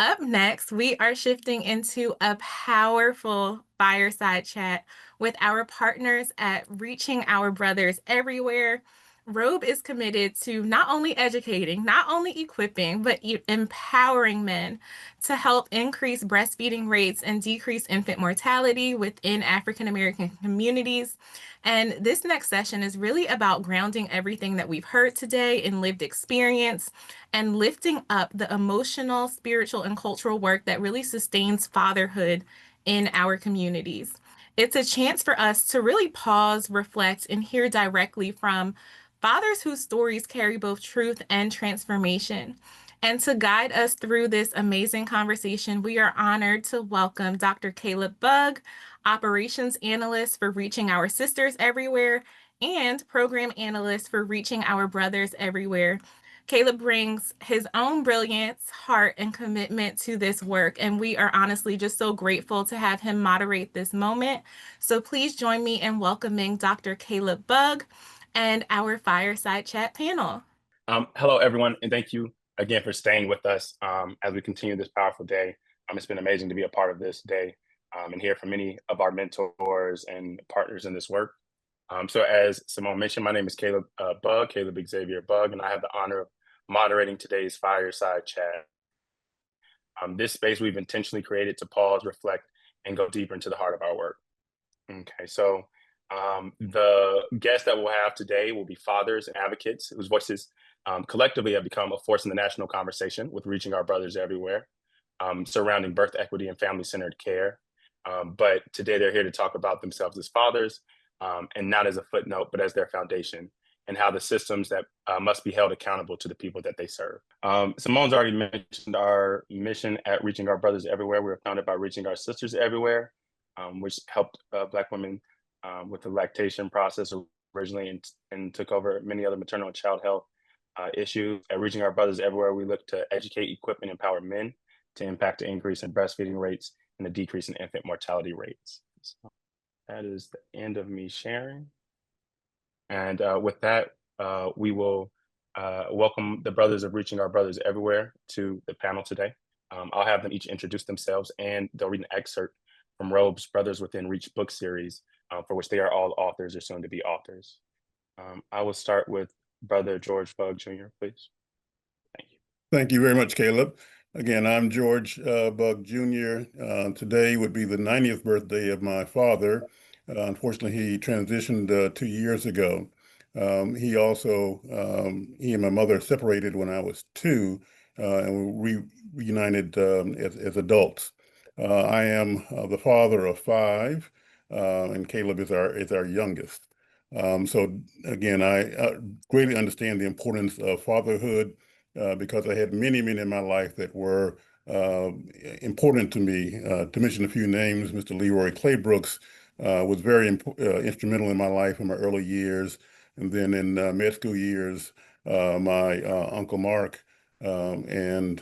Up next, we are shifting into a powerful fireside chat with our partners at Reaching Our Brothers Everywhere. Robe is committed to not only educating, not only equipping, but empowering men to help increase breastfeeding rates and decrease infant mortality within African American communities. And this next session is really about grounding everything that we've heard today in lived experience and lifting up the emotional, spiritual, and cultural work that really sustains fatherhood in our communities. It's a chance for us to really pause, reflect, and hear directly from fathers whose stories carry both truth and transformation. And to guide us through this amazing conversation, we are honored to welcome Dr. Caleb Bugg, Operations Analyst for Reaching Our Sisters Everywhere and Program Analyst for Reaching Our Brothers Everywhere. Caleb brings his own brilliance, heart, and commitment to this work, and we are honestly just so grateful to have him moderate this moment. So please join me in welcoming Dr. Caleb Bugg and our Fireside Chat panel. Hello, everyone, and thank you again for staying with us as we continue this powerful day. It's been amazing to be a part of this day and hear from many of our mentors and partners in this work. So, as Simone mentioned, my name is Caleb Bugg, Caleb Xavier Bugg, and I have the honor of moderating today's fireside chat. This space we've intentionally created to pause, reflect, and go deeper into the heart of our work. Okay, so the guests that we'll have today will be fathers and advocates whose voices collectively have become a force in the national conversation with Reaching Our Brothers Everywhere, surrounding birth equity and family centered care. But today they're here to talk about themselves as fathers and not as a footnote, but as their foundation and how the systems that must be held accountable to the people that they serve. Simone's already mentioned our mission at Reaching Our Brothers Everywhere. We were founded by Reaching Our Sisters Everywhere, which helped Black women with the lactation process originally and took over many other maternal and child health issues. At Reaching Our Brothers Everywhere, we look to educate, equip, and empower men to impact the increase in breastfeeding rates and the decrease in infant mortality rates. So that is the end of me sharing. And with that, we will welcome the brothers of Reaching Our Brothers Everywhere to the panel today. I'll have them each introduce themselves and they'll read an excerpt from Robe's Brothers Within Reach book series, for which they are all authors or soon to be authors. I will start with Brother George Bugg Jr., please. Thank you. Thank you very much, Caleb. Again, I'm George Bugg Jr. Today would be the 90th birthday of my father. Unfortunately, he transitioned 2 years ago. He and my mother separated when I was two, and we reunited as adults. I am the father of five, and Caleb is our youngest. So again, I greatly understand the importance of fatherhood because I had many in my life that were important to me. To mention a few names, Mr. Leroy Claybrooks was very instrumental in my life in my early years. And then in med school years, my Uncle Mark and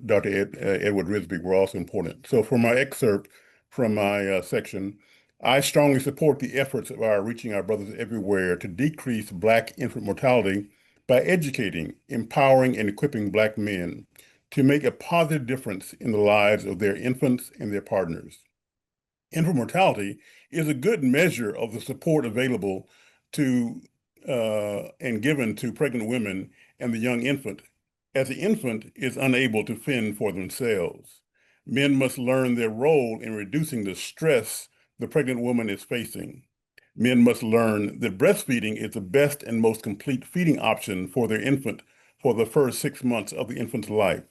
Dr. Edward Risby were also important. So for my excerpt from my section, I strongly support the efforts of our Reaching Our Brothers Everywhere to decrease Black infant mortality by educating, empowering, and equipping Black men to make a positive difference in the lives of their infants and their partners. Infant mortality is a good measure of the support available to and given to pregnant women and the young infant, as the infant is unable to fend for themselves. Men must learn their role in reducing the stress the pregnant woman is facing. Men must learn that breastfeeding is the best and most complete feeding option for their infant for the first 6 months of the infant's life.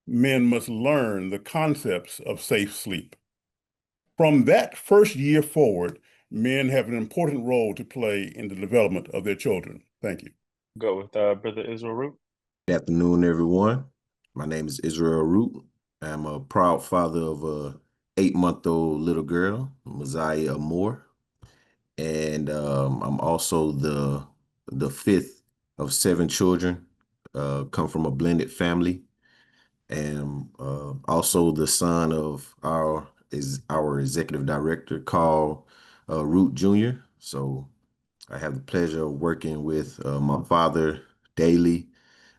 Men must learn the concepts of safe sleep. From that first year forward, men have an important role to play in the development of their children. Thank you. Go with Brother Israel Root. Good afternoon, everyone. My name is Israel Root. I'm a proud father of a 8-month-old little girl, Messiah Moore. And I'm also the fifth of 7 children, come from a blended family, and also the son of our executive director, Carl Root Jr. So I have the pleasure of working with my father daily,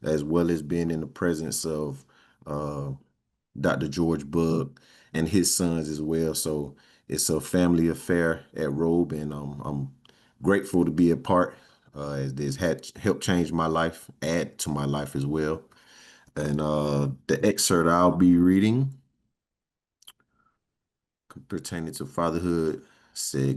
as well as being in the presence of Dr. George Bug and his sons as well. So it's a family affair at Robe, and I'm grateful to be a part, as this had helped change my life, add to my life as well. And the excerpt I'll be reading pertaining to fatherhood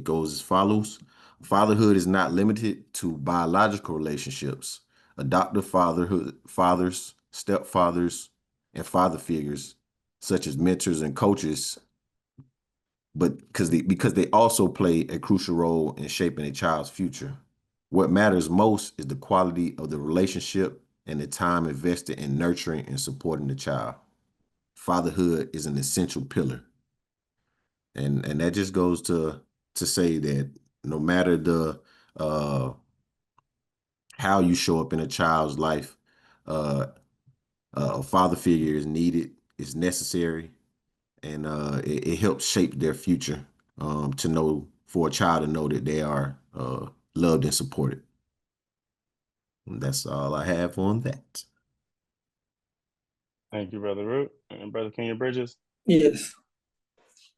goes as follows. Fatherhood is not limited to biological relationships. Adoptive fathers, stepfathers, and father figures, such as mentors and coaches, but because they also play a crucial role in shaping a child's future. What matters most is the quality of the relationship and the time invested in nurturing and supporting the child. Fatherhood is an essential pillar. And that just goes to say that no matter the uh how you show up in a child's life, uh a father figure is needed, is necessary, and it helps shape their future, to know, for a child to know that they are loved and supported. And that's all I have on that. Thank you, Brother Root. And Brother Kenya Bridges. Yes.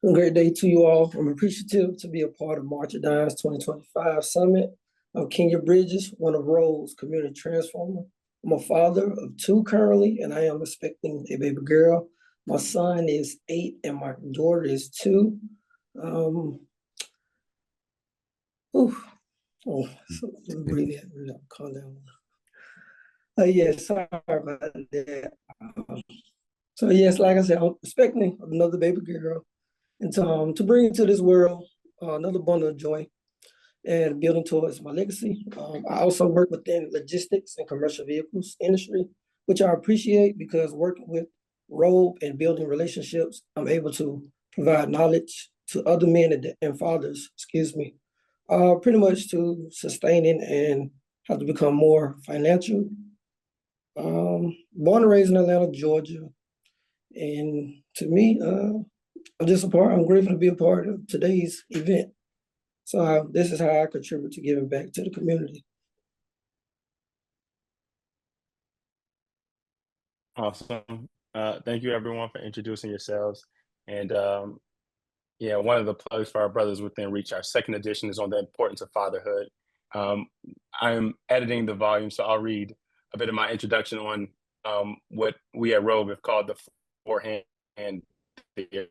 A great day to you all. I'm appreciative to be a part of March of Dimes 2025 Summit. I'm Kenya Bridges, one of Role's community transformer. I'm a father of two currently, and I am expecting a baby girl. My son is 8 and my daughter is 2. Oh, so breathe in, breathe out, calm down. Yes, sorry about that. So yes, like I said, I'm expecting another baby girl, and to bring into this world another bundle of joy and building towards my legacy. I also work within logistics and commercial vehicles industry, which I appreciate because working with Robe and building relationships, I'm able to provide knowledge to other men and fathers, pretty much to sustaining and how to become more financial. Born and raised in Atlanta, Georgia, and to me, I'm grateful to be a part of today's event. So this is how I contribute to giving back to the community. Awesome. Thank you, everyone, for introducing yourselves. And yeah, one of the plugs for our Brothers Within Reach, our second edition, is on the importance of fatherhood. I'm editing the volume, so I'll read a bit of my introduction on what we at Robe have called the forehand theory,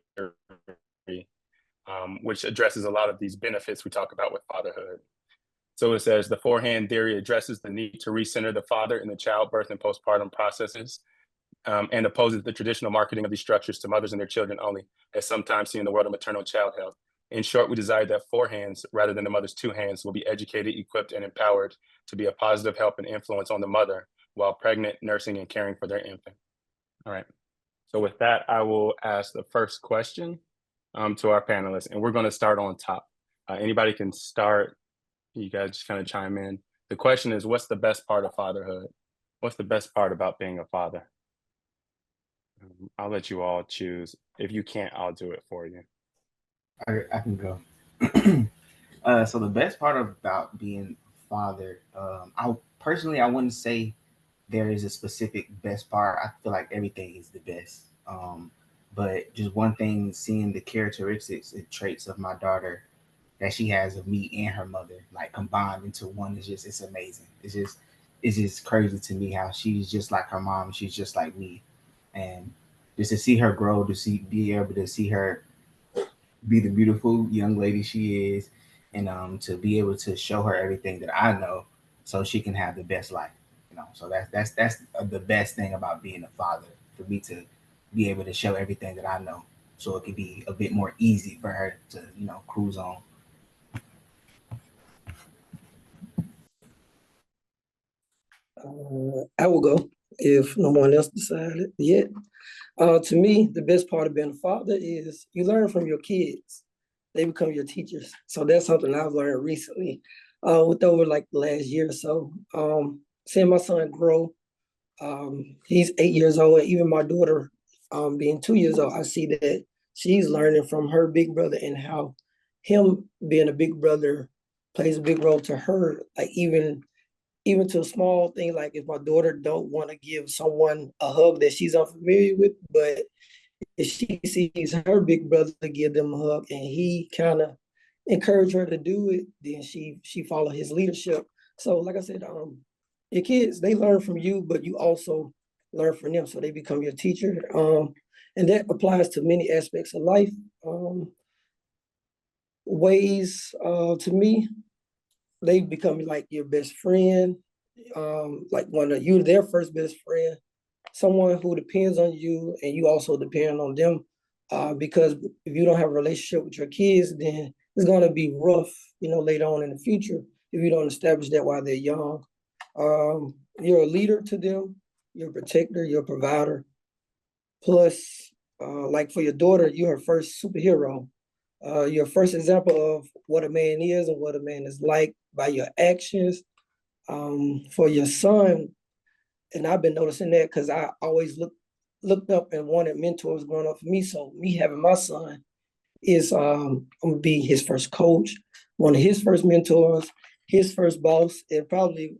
which addresses a lot of these benefits we talk about with fatherhood. So it says the forehand theory addresses the need to recenter the father in the childbirth and postpartum processes, and opposes the traditional marketing of these structures to mothers and their children only, as sometimes seen in the world of maternal child health. In short, we desire that four hands, rather than the mother's two hands, will be educated, equipped, and empowered to be a positive help and influence on the mother while pregnant, nursing, and caring for their infant. All right. So with that, I will ask the first question to our panelists, and we're going to start on top. Anybody can start. You guys just kind of chime in. The question is, what's the best part of fatherhood? What's the best part about being a father? I'll let you all choose. If you can't, I'll do it for you. I can go. So the best part about being a father, I wouldn't say there is a specific best part. I feel like everything is the best. But just one thing, seeing the characteristics and traits of my daughter that she has of me and her mother, like combined into one, it's amazing. It's just crazy to me how she's just like her mom, she's just like me, and just to see her grow, be able to see her be the beautiful young lady she is, and to be able to show her everything that I know, so she can have the best life. So that's the best thing about being a father, for me to be able to show everything that I know, so it can be a bit more easy for her to cruise on. I will go if no one else decided yet. To me, the best part of being a father is you learn from your kids. They become your teachers. So that's something I've learned recently, with over like the last year or so. Seeing my son grow, he's 8 years old, and even my daughter, being 2 years old, I see that she's learning from her big brother and how him being a big brother plays a big role to her, like even even to small things like if my daughter don't want to give someone a hug that she's unfamiliar with, but if she sees her big brother give them a hug and he kind of encourage her to do it, then she follow his leadership. So like I said, your kids, they learn from you, but you also learn from them. So they become your teacher. And that applies to many aspects of life. Ways to me, they become like your best friend, like one of you, their first best friend, someone who depends on you and you also depend on them. Because if you don't have a relationship with your kids, then it's gonna be rough, later on in the future if you don't establish that while they're young. You're a leader to them, you're a protector, you're a provider. Plus, like for your daughter, you're her first superhero. Your first example of what a man is and what a man is like by your actions. For your son, and I've been noticing that because I always looked up and wanted mentors growing up for me. So me having my son is I'm gonna be his first coach, one of his first mentors, his first boss, and probably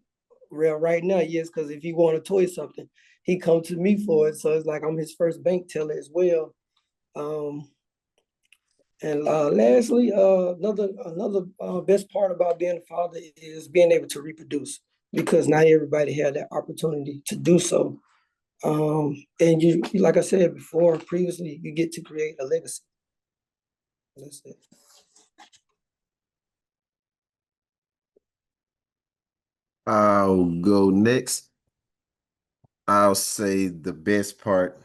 real right now, yes, because if he want a toy something, he come to me for it. So it's like I'm his first bank teller as well. Um, and lastly, another best part about being a father is being able to reproduce because not everybody had that opportunity to do so. And you, like I said before, previously, you get to create a legacy. That's it. I'll go next. I'll say the best part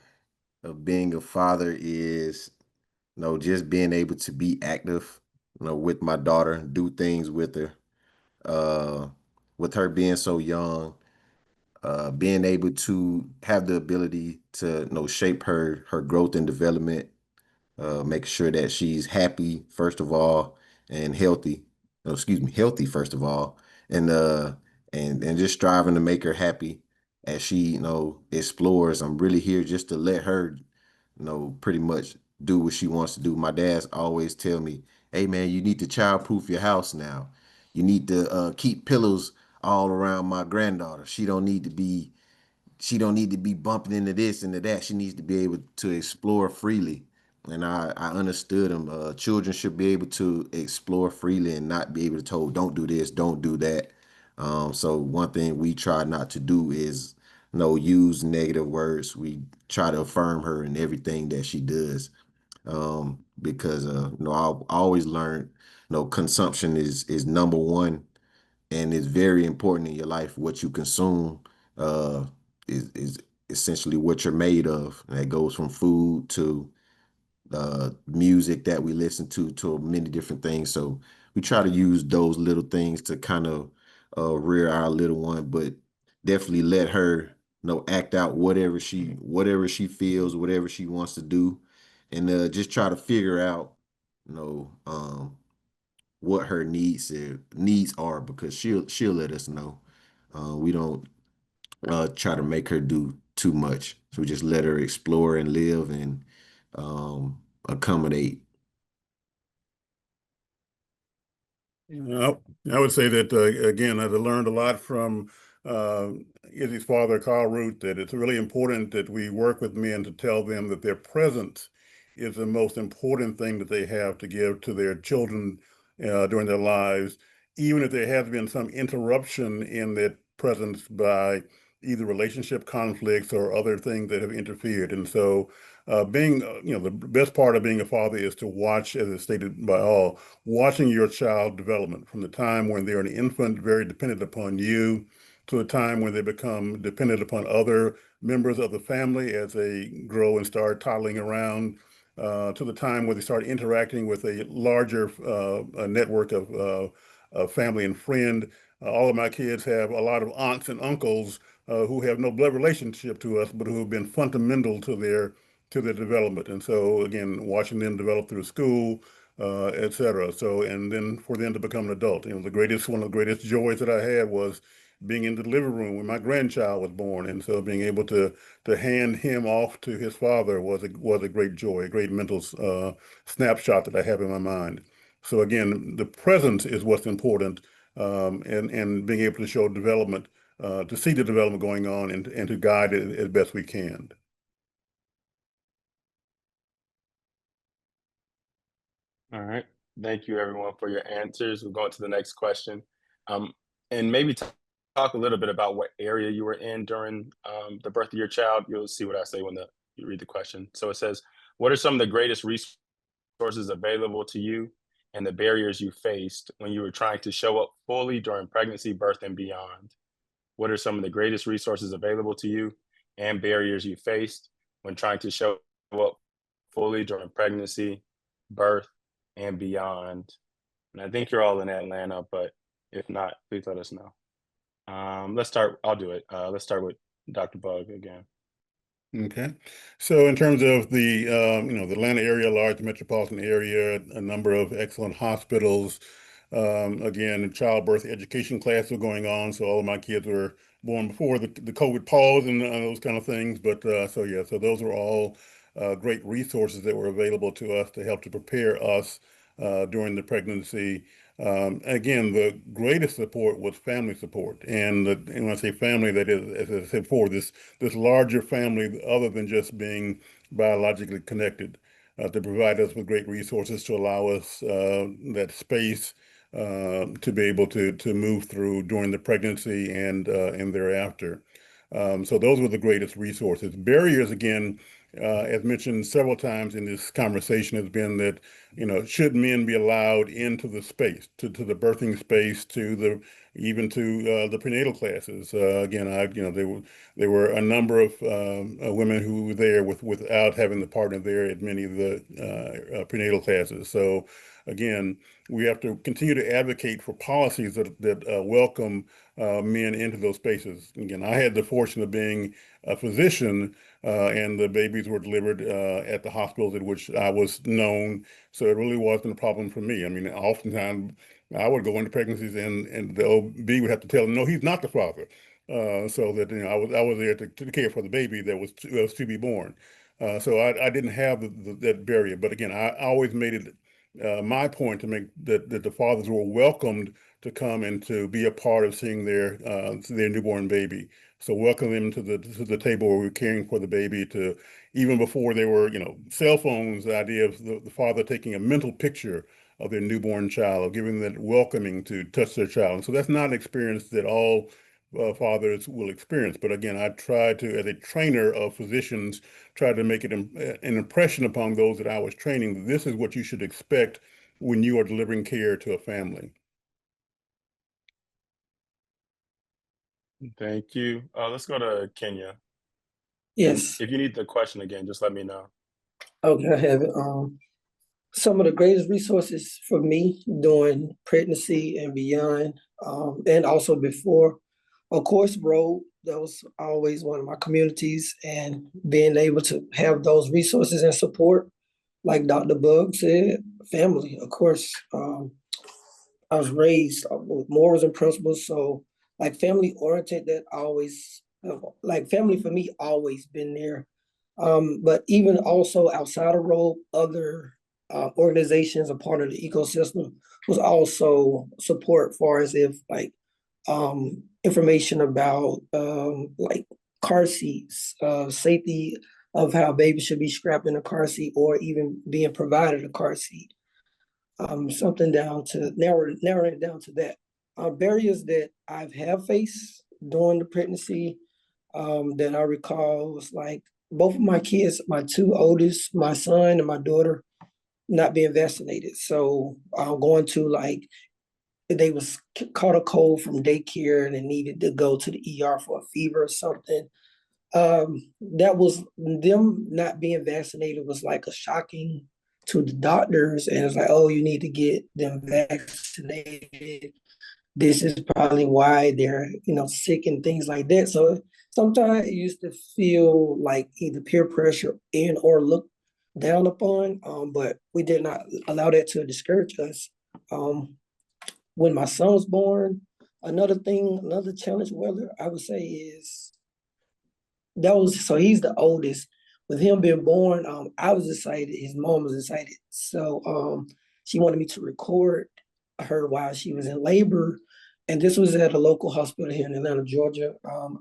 of being a father is, just being able to be active, with my daughter, do things with her. Uh, with her being so young, being able to have the ability to, shape her growth and development, make sure that she's happy first of all and healthy. No, excuse me, healthy first of all, and and just striving to make her happy as she explores. I'm really here just to let her pretty much do what she wants to do. My dad's always tell me, "Hey man, you need to childproof your house now. You need to keep pillows all around my granddaughter. She don't need to be bumping into this and to that. She needs to be able to explore freely." And I understood him. Children should be able to explore freely and not be able to told, don't do this, don't do that. So one thing we try not to do is use negative words. We try to affirm her in everything that she does. Because I always learned, consumption is number one, and it's very important in your life. What you consume uh, is essentially what you're made of. And that goes from food to music that we listen to many different things. So we try to use those little things to kind of rear our little one, but definitely let her act out whatever she feels, whatever she wants to do, and just try to figure out you know um, what her needs are, because she'll let us know. We don't try to make her do too much. So we just let her explore and live and accommodate. Well, I would say that again, I've learned a lot from uh, Izzy's father, Carl Root, that it's really important that we work with men to tell them that their presence is the most important thing that they have to give to their children during their lives, even if there has been some interruption in that presence by either relationship conflicts or other things that have interfered. And so, the best part of being a father is to watch, as is stated by all, watching your child development from the time when they're an infant, very dependent upon you, to the time when they become dependent upon other members of the family as they grow and start toddling around, to the time where they start interacting with a larger a network of family and friend. All of my kids have a lot of aunts and uncles who have no blood relationship to us, but who have been fundamental to their development. And so again, watching them develop through school, et cetera. So, and then for them to become an adult, one of the greatest joys that I had was being in the living room when my grandchild was born. And so being able to hand him off to his father was a great joy, a great mental snapshot that I have in my mind. So again, the presence is what's important, and being able to show development, to see the development going on and to guide it as best we can. All right. Thank you, everyone, for your answers. We'll go on to the next question. Um, and maybe talk a little bit about what area you were in during the birth of your child. You'll see what I say when you read the question. So it says, what are some of the greatest resources available to you and the barriers you faced when you were trying to show up fully during pregnancy, birth, and beyond? What are some of the greatest resources available to you and barriers you faced when trying to show up fully during pregnancy, birth, and beyond? And I think you're all in Atlanta, but if not, please let us know. Let's start. I'll do it. Let's start with Dr. Bug again. Okay. So in terms of the the Atlanta area, large metropolitan area, a number of excellent hospitals. Again, childbirth education classes were going on, so all of my kids were born before the COVID pause and those kind of things. But so yeah, so those were all great resources that were available to us to help to prepare us during the pregnancy. Again, the greatest support was family support, and when I say family, that is, as I said before, this larger family other than just being biologically connected, to provide us with great resources to allow us that space to be able to move through during the pregnancy and thereafter. So those were the greatest resources. Barriers, again, as mentioned several times in this conversation, has been that, should men be allowed into the space, to the birthing space, even to the prenatal classes. Again, there were a number of women who were there without having the partner there at many of the prenatal classes. So again, we have to continue to advocate for policies that welcome men into those spaces. Again, I had the fortune of being a physician, and the babies were delivered at the hospitals at which I was known. So it really wasn't a problem for me. I mean, oftentimes I would go into pregnancies and the OB would have to tell them, no, he's not the father. So that I was there to care for the baby that was to be born. So I didn't have that barrier. But again, I always made it my point to make that the fathers were welcomed to come and to be a part of seeing their newborn baby. So welcome them to the table where we're caring for the baby, to even before there were, cell phones, the idea of the father taking a mental picture of their newborn child, of giving that welcoming to touch their child. And so that's not an experience that all fathers will experience. But again, I try to, as a trainer of physicians, try to make it an impression upon those that I was training that this is what you should expect when you are delivering care to a family. Thank you. Let's go to Kenya. And Yes. if you need the question again, just let me know. Okay, I have it. Some of the greatest resources for me during pregnancy and beyond, and also before, of course, Road, that was always one of my communities, and being able to have those resources and support, like Dr. Bug said, family, of course. I was raised with morals and principles, so like family oriented, that always, like family for me always been there. But even also outside of Road, other organizations, a part of the ecosystem, was also support for as if like information about like car seats, safety of how babies should be strapped in a car seat, or even being provided a car seat. Something down to narrowing it down to that. Barriers that I've have faced during the pregnancy, that I recall was like both of my kids, my two oldest, my son and my daughter, not being vaccinated. So going to like, they was caught a cold from daycare and they needed to go to the ER for a fever or something. That was, them not being vaccinated was like a shocking to the doctors, and it's like, oh, you need to get them vaccinated. This is probably why they're sick and things like that. So sometimes it used to feel like either peer pressure and or looked down upon, but we did not allow that to discourage us. When my son was born, another challenge, whether I would say is, that was, so he's the oldest. With him being born, I was excited. His mom was excited. So she wanted me to record her while she was in labor. and this was at a local hospital here in Atlanta, Georgia.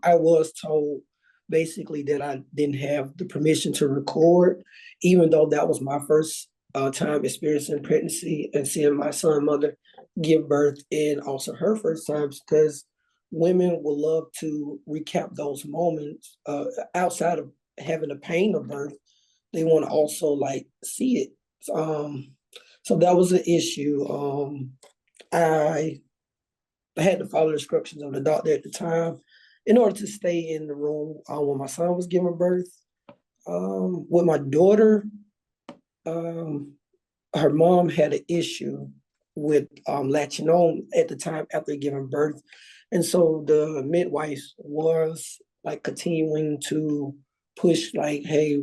I was told basically that I didn't have the permission to record, even though that was my first time experiencing pregnancy and seeing my son mother give birth, and also her first times, because women would love to recap those moments outside of having the pain of birth. They want to also like see it. Um, so that was an issue. I had to follow the instructions of the doctor at the time in order to stay in the room when my son was giving birth. With my daughter, um, her mom had an issue with latching on at the time after giving birth. And so the midwife was like continuing to push like, hey,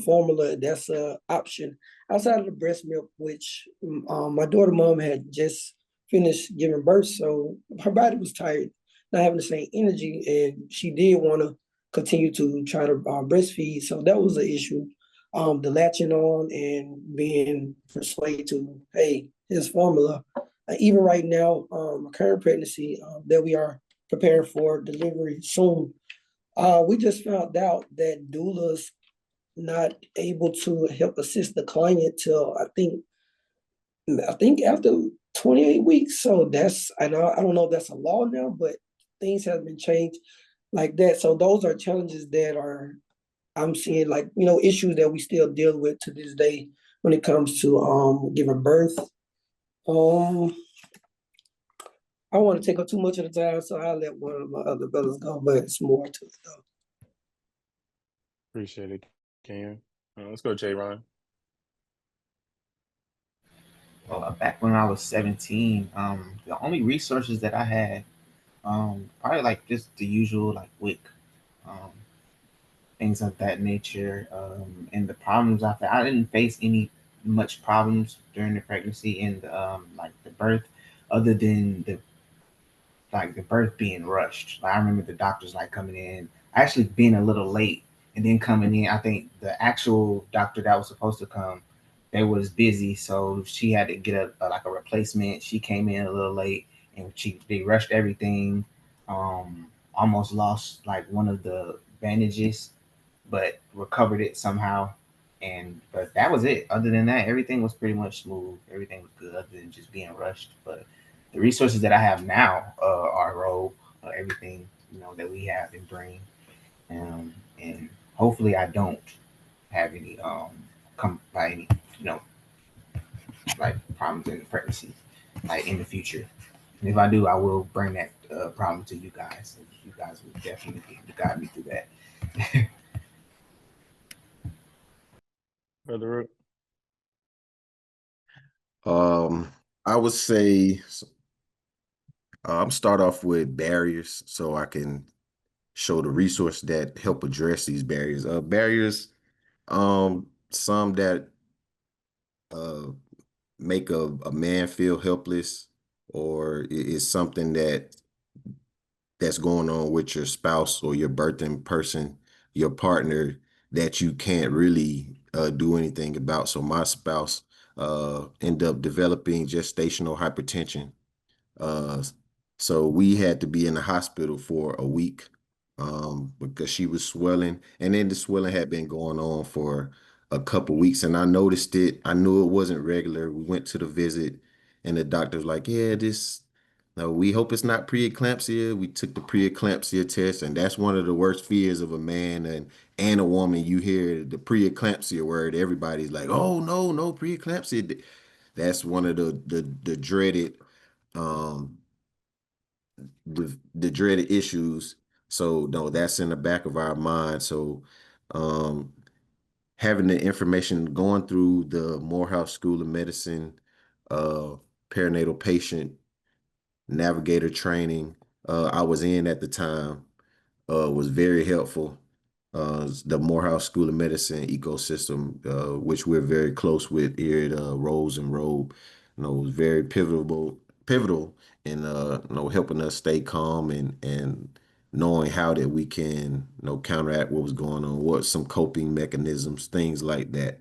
formula, that's a option outside of the breast milk, which my daughter mom had just finished giving birth. So her body was tired, not having the same energy, and she did want to continue to try to breastfeed. So that was an issue, the latching on and being persuaded to, hey, his formula. Even right now, current pregnancy that we are preparing for delivery soon, we just found out that doulas not able to help assist the client till I think after 28 weeks. So I don't know if that's a law now, but things have been changed like that. So those are challenges that are I'm seeing, like, issues that we still deal with to this day when it comes to giving birth. Um I don't want to take up too much of the time, so I'll let one of my other brothers go, but it's more to it though. Appreciate it, Ken. Let's go, Jay Ron. Well, back when I was 17, the only resources that I had, probably like just the usual, like WIC, um, things of that nature. And the problems I didn't face any much problems during the pregnancy and like the birth, other than the birth being rushed. Like I remember the doctors like coming in, actually being a little late, and then coming in. I think the actual doctor that was supposed to come, they was busy, so she had to get like a replacement. She came in a little late, and they rushed everything. Almost lost like one of the bandages, but recovered it somehow. But that was it. Other than that, everything was pretty much smooth. Everything was good, other than just being rushed. But the resources that I have now are Robe, everything that we have in Brain, and hopefully I don't have any come by any you know like problems in the pregnancy, like in the future. And if I do, I will bring that problem to you guys. And you guys will definitely be able to guide me through that. Brother Root. I would say I'm start off with barriers so I can show the resource that help address these barriers. Barriers, some that uh make a man feel helpless, or is something that's going on with your spouse or your birthing person, your partner, that you can't really do anything about. So my spouse ended up developing gestational hypertension. Uh, so we had to be in the hospital for a week because she was swelling, and then the swelling had been going on for a couple weeks, and I noticed it. I knew it wasn't regular. We went to the visit, and the doctor was like, "Yeah, this. No, we hope it's not preeclampsia." We took the preeclampsia test, and that's one of the worst fears of a man and a woman. You hear the preeclampsia word, everybody's like, "Oh no, no preeclampsia." That's one of the dreaded um the dreaded issues. So no, that's in the back of our mind. So um having the information, going through the Morehouse School of Medicine uh perinatal patient navigator training I was in at the time was very helpful. The Morehouse School of Medicine ecosystem, which we're very close with here at Rose and Robe, was very pivotal in helping us stay calm and knowing how that we can counteract what was going on, what some coping mechanisms, things like that.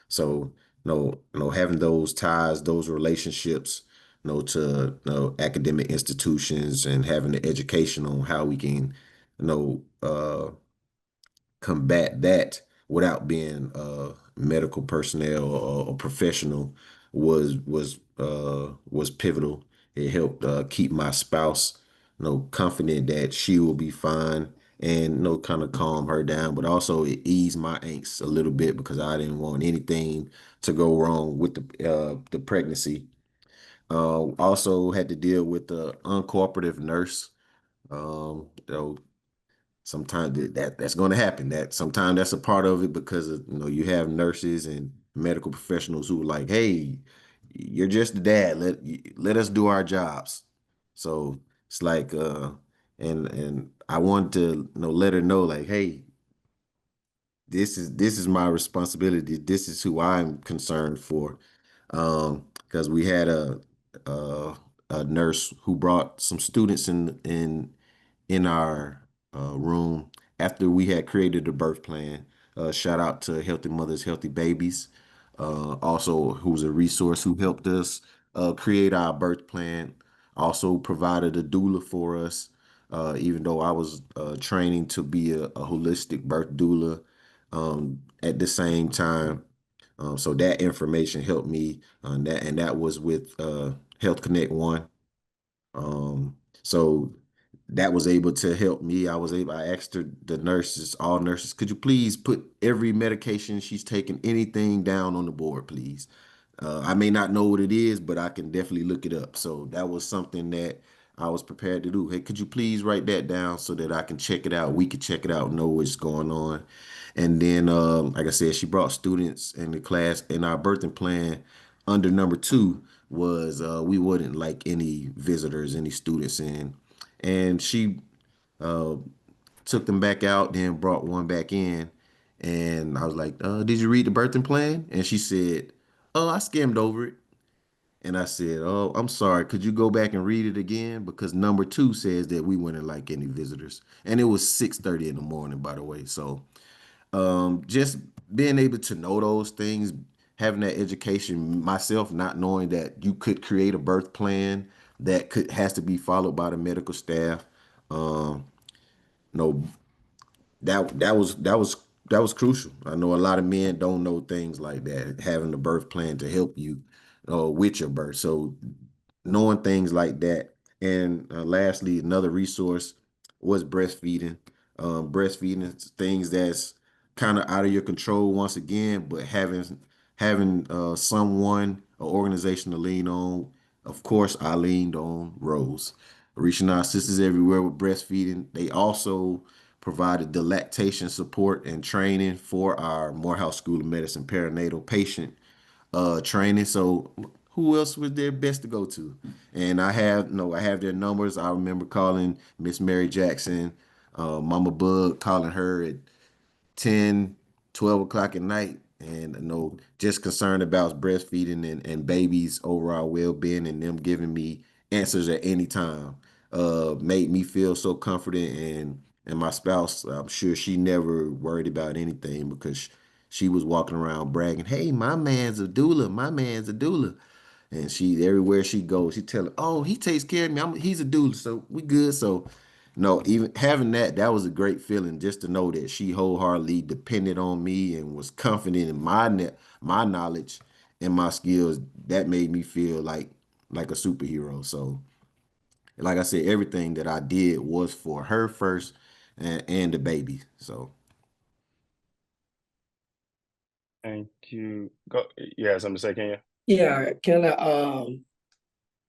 So having those ties, those relationships, to academic institutions and having the education on how we can, combat that without being medical personnel or professional was pivotal. It helped keep my spouse, confident that she will be fine and kind of calm her down, but also it eased my angst a little bit because I didn't want anything to go wrong with the pregnancy. Also had to deal with the uncooperative nurse. Sometimes that's going to happen. That sometimes that's a part of it because you have nurses and medical professionals who are like, hey, you're just the dad. Let us do our jobs. So it's like and I want to let her know like, hey, this is my responsibility. This is who I'm concerned for. Because we had a a nurse who brought some students in our room after we had created the birth plan. Shout out to Healthy Mothers, Healthy Babies, also who's a resource who helped us create our birth plan. Also provided a doula for us, even though I was training to be a holistic birth doula at the same time. So that information helped me, and that was with Health Connect One. So that was able to help me. I asked her, the nurses, all nurses, could you please put every medication she's taking, anything down on the board, please? I may not know what it is, but I can definitely look it up. So that was something that I was prepared to do. Hey, could you please write that down so that I can check it out? We could check it out, know what's going on. And then, like I said, she brought students in the class, and our birthing plan under number two was we wouldn't like any visitors, any students in. And she uh, took them back out, then brought one back in. And I was like, did you read the birthing plan? And she said, oh, I skimmed over it. And I said, oh, I'm sorry. Could you go back and read it again? Because number two says that we wouldn't like any visitors. And it was 6:30 in the morning, by the way. So just being able to know those things, having that education myself, not knowing that you could create a birth plan that could has to be followed by the medical staff. Um, no, that was crucial. I know a lot of men don't know things like that, having a birth plan to help you with your birth. So knowing things like that. And lastly, another resource was breastfeeding. Breastfeeding is things that's kind of out of your control once again, but having someone, an organization to lean on. Of course, I leaned on Rose, reaching our sisters everywhere with breastfeeding. They also provided the lactation support and training for our Morehouse School of Medicine perinatal patient training. So who else was there best to go to? And I have their numbers. I remember calling Miss Mary Jackson, Mama Bug, calling her at 10, 12 o'clock at night, and just concerned about breastfeeding and babies' overall well-being, and them giving me answers at any time made me feel so confident. And my spouse, I'm sure she never worried about anything because she was walking around bragging, hey, my man's a doula, my man's a doula. And she, everywhere she goes, she tell her, oh, he takes care of me. He's a doula, so we good. So no, even having that was a great feeling, just to know that she wholeheartedly depended on me and was confident in my knowledge and my skills. That made me feel like a superhero. So like I said, everything that I did was for her first and the baby. So Thank you. Go. Yeah, something to say, can you? Yeah, can I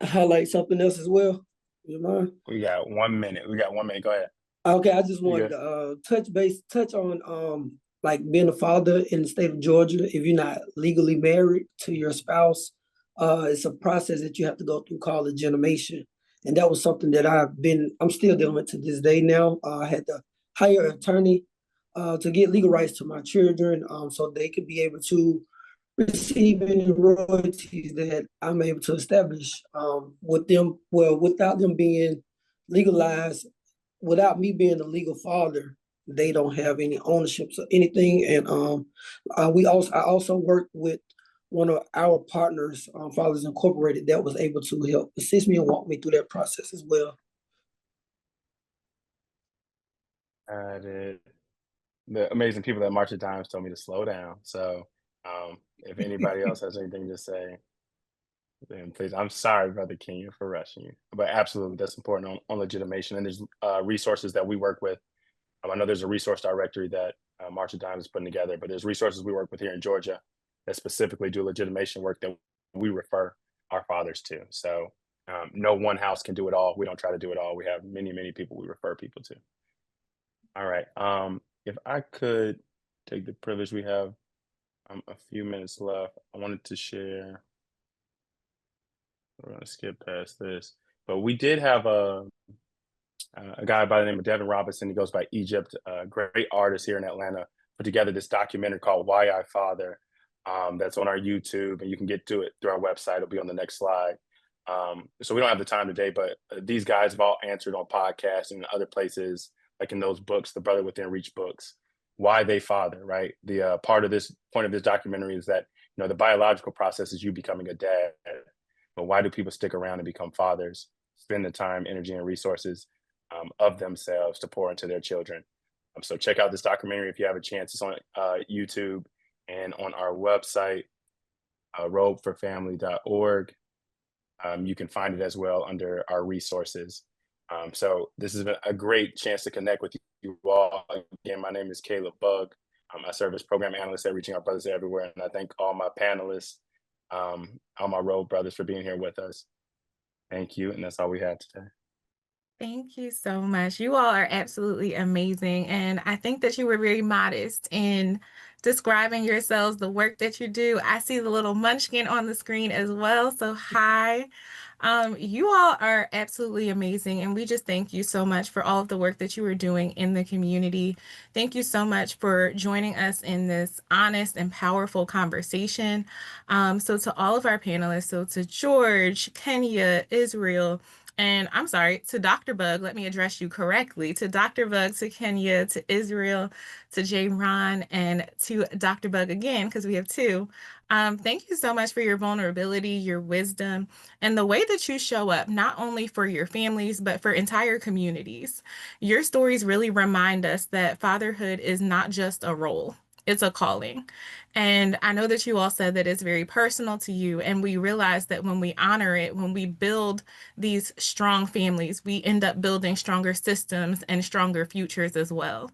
highlight something else as well? You mind? We got 1 minute. We got 1 minute. Go ahead. Okay, I just You wanted good? to touch on like being a father in the state of Georgia. If you're not legally married to your spouse, it's a process that you have to go through called legitimation. And that was something that I'm still dealing with to this day now. I had to hire an attorney to get legal rights to my children so they could be able to receive any royalties that I'm able to establish with them, well, without them being legalized, without me being the legal father, they don't have any ownership of anything. And I also worked with one of our partners, Fathers Incorporated, that was able to help assist me and walk me through that process as well. The amazing people at March of Dimes told me to slow down. So if anybody else has anything to say, then please. I'm sorry, Brother Kenya, for rushing you. But absolutely, that's important on legitimation. And there's resources that we work with. I know there's a resource directory that March of Dimes is putting together, but there's resources we work with here in Georgia that specifically do legitimation work that we refer our fathers to. So no one house can do it all. We don't try to do it all. We have many, many people we refer people to. All right. If I could take the privilege, we have a few minutes left. I wanted to share. We're going to skip past this, but we did have a guy by the name of Devin Robinson. He goes by Egypt, a great artist here in Atlanta, put together this documentary called Why I Father. That's on our YouTube, and you can get to it through our website. It'll be on the next slide. So we don't have the time today, but these guys have all answered on podcasts and other places, like in those books, the Brother Within Reach books, why they father, right? The point of this documentary is that, the biological process is you becoming a dad, but why do people stick around and become fathers, spend the time, energy, and resources of themselves to pour into their children? So check out this documentary if you have a chance. It's on YouTube and on our website, robeforfamily.org. You can find it as well under our resources. So this has been a great chance to connect with you all. Again, my name is Caleb Bug. I serve as program analyst at Reaching Our Brothers Everywhere, and I thank all my panelists, all my Robe brothers for being here with us. Thank you, and that's all we had today. Thank you so much. You all are absolutely amazing. And I think that you were very modest in describing yourselves, the work that you do. I see the little munchkin on the screen as well. So hi. You all are absolutely amazing. And we just thank you so much for all of the work that you are doing in the community. Thank you so much for joining us in this honest and powerful conversation. So to all of our panelists, so to George, Kenya, Israel, and I'm sorry, to Dr. Bug, let me address you correctly. To Dr. Bug, to Kenya, to Israel, to J. Ron, and to Dr. Bug again, because we have two. Thank you so much for your vulnerability, your wisdom, and the way that you show up, not only for your families, but for entire communities. Your stories really remind us that fatherhood is not just a role. It's a calling. And I know that you all said that it's very personal to you. And we realize that when we honor it, when we build these strong families, we end up building stronger systems and stronger futures as well.